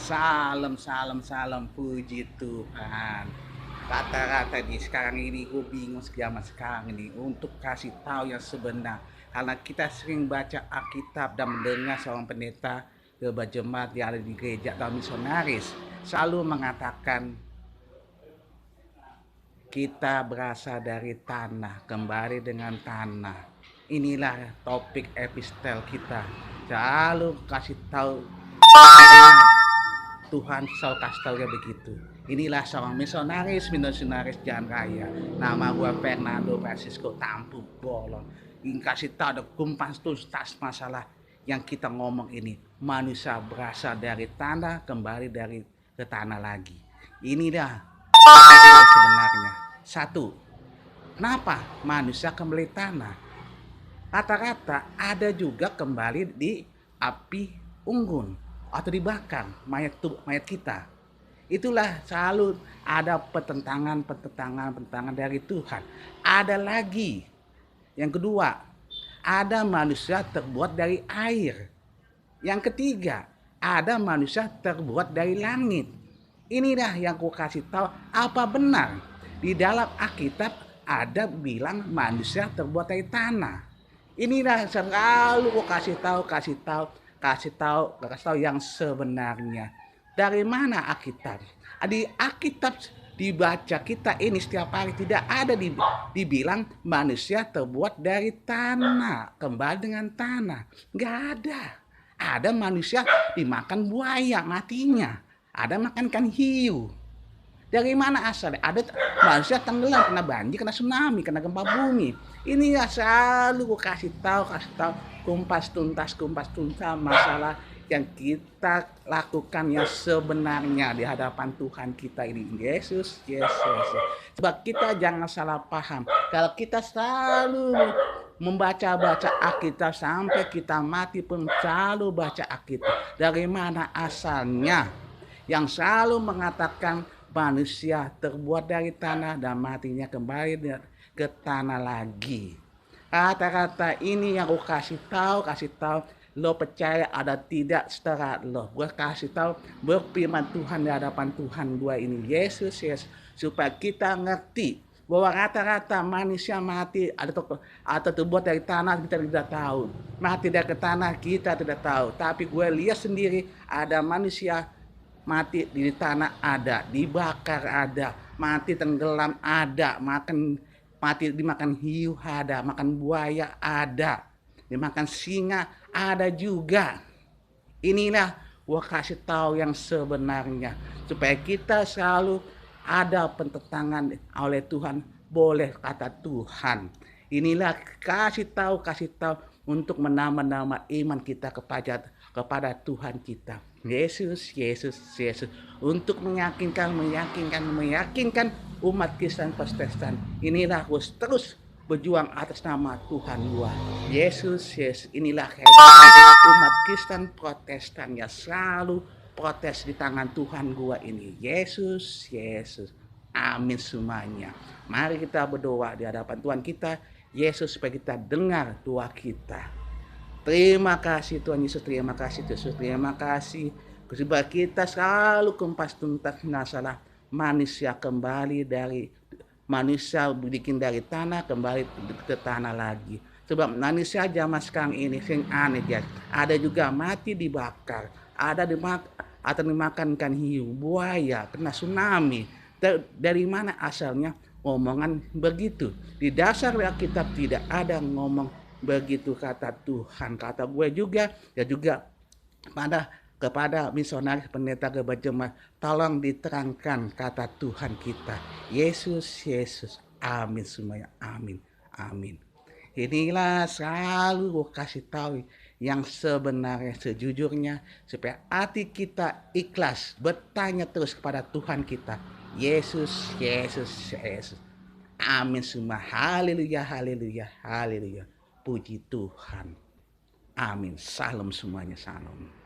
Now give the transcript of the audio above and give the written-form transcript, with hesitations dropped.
Salam, salam, salam, puji Tuhan. Rata-rata di sekarang ini gue bingung zaman sekarang ini untuk kasih tahu yang sebenar. Karena kita sering baca Alkitab dan mendengar seorang pendeta ketua jemaat yang ada di gereja dan misionaris selalu mengatakan kita berasal dari tanah, kembali dengan tanah. Inilah topik epistel kita. Selalu kasih tahu Tuhan selalu kasih tahu ya begitu. Inilah seorang misionaris Jalan Raya. Nama gue Fernando Francisco Tampu Bolong. Ingin kasih tahu ada kumpas tuntas masalah yang kita ngomong ini. Manusia berasal dari tanah, kembali dari ke tanah lagi. Inilah sebenarnya. Satu, kenapa manusia kembali tanah? Rata-rata ada juga kembali di api unggun atau dibakar mayat kita. Itulah selalu ada pertentangan dari Tuhan. Ada lagi yang kedua, ada manusia terbuat dari air. Yang ketiga, ada manusia terbuat dari langit. Inilah yang aku kasih tahu apa benar di dalam Alkitab ada bilang manusia terbuat dari tanah. Inilah selalu aku kasih tahu yang sebenarnya. Dari mana Alkitab? Di Alkitab dibaca kita ini setiap hari tidak ada dibilang manusia terbuat dari tanah, kembali dengan tanah. Nggak ada. Ada manusia dimakan buaya matinya. Ada makan hiu. Dari mana asalnya? Ada manusia tenggelam kena banjir, kena tsunami, kena gempa bumi. Ini ya selalu kasih tahu kumpas tuntas masalah yang kita lakukan yang sebenarnya di hadapan Tuhan kita ini. Yesus. Sebab kita jangan salah paham. Kalau kita selalu membaca Alkitab sampai kita mati pun selalu baca Alkitab. Dari mana asalnya? Yang selalu mengatakan manusia terbuat dari tanah dan matinya kembali ke tanah lagi. Kata-kata ini yang aku kasih tahu, lo percaya ada tidak setara lo. Gue kasih tahu berfirman Tuhan di hadapan Tuhan gue ini Yesus, supaya kita ngerti bahwa rata-rata manusia mati atau terbuat dari tanah kita tidak tahu. Mati dari tanah kita tidak tahu. Tapi gue lihat sendiri ada manusia mati di tanah ada, dibakar ada, mati tenggelam ada, mati dimakan hiu ada, makan buaya ada, dimakan singa ada juga. Inilah gua kasih tahu yang sebenarnya supaya kita selalu ada penentangan oleh Tuhan, boleh kata Tuhan. Inilah kasih tahu untuk menambah iman kita kepada Tuhan kita. Yesus untuk meyakinkan umat Kristen Protestan. Inilah harus terus berjuang atas nama Tuhan gua. Yesus. Inilah umat Kristen Protestan yang selalu protes di tangan Tuhan gua ini. Yesus. Amin semuanya. Mari kita berdoa di hadapan Tuhan kita, Yesus, supaya kita dengar doa kita. Terima kasih Tuhan Yesus, terima kasih. Sebab kita selalu kumpas tuntas masalah manusia kembali dari manusia bikin dari tanah kembali ke tanah lagi. Sebab manusia zaman sekarang ini sing aneh guys. Ada juga mati dibakar, ada dimakan ikan hiu, buaya, kena tsunami. Dari mana asalnya omongan begitu? Di dasar Alkitab tidak ada ngomong begitu kata Tuhan. Kata gue juga ya juga kepada misionaris pendeta jemaat, tolong diterangkan kata Tuhan kita. Yesus. Amin semuanya. Amin. Inilah selalu gue kasih tahu yang sebenarnya sejujurnya supaya hati kita ikhlas bertanya terus kepada Tuhan kita. Yesus. Amin semua. Haleluya. Puji Tuhan. Amin. Salam semuanya. Salam.